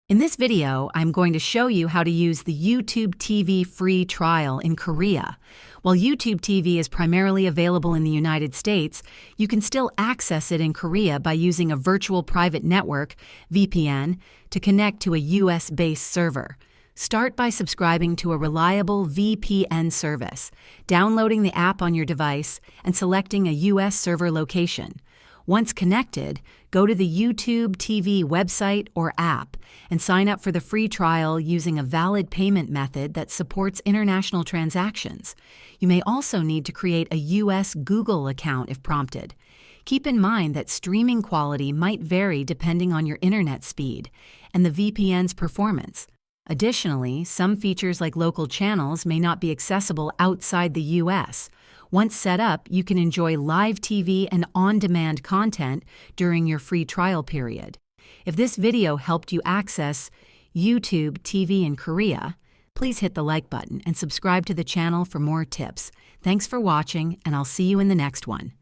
In this video, I'm going to show you how to use the YouTube TV free trial in Korea. While YouTube TV is primarily available in the United States, you can still access it in Korea by using a virtual private network, VPN, to connect to a US-based server. Start by subscribing to a reliable VPN service, downloading the app on your device, and selecting a US server location. Once connected, go to the YouTube TV website or app and sign up for the free trial using a valid payment method that supports international transactions. You may also need to create a US Google account if prompted. Keep in mind that streaming quality might vary depending on your internet speed and the VPN's performance. Additionally, some features like local channels may not be accessible outside the US. Once set up, you can enjoy live TV and on-demand content during your free trial period. If this video helped you access YouTube TV in Korea, please hit the like button and subscribe to the channel for more tips. Thanks for watching, and I'll see you in the next one.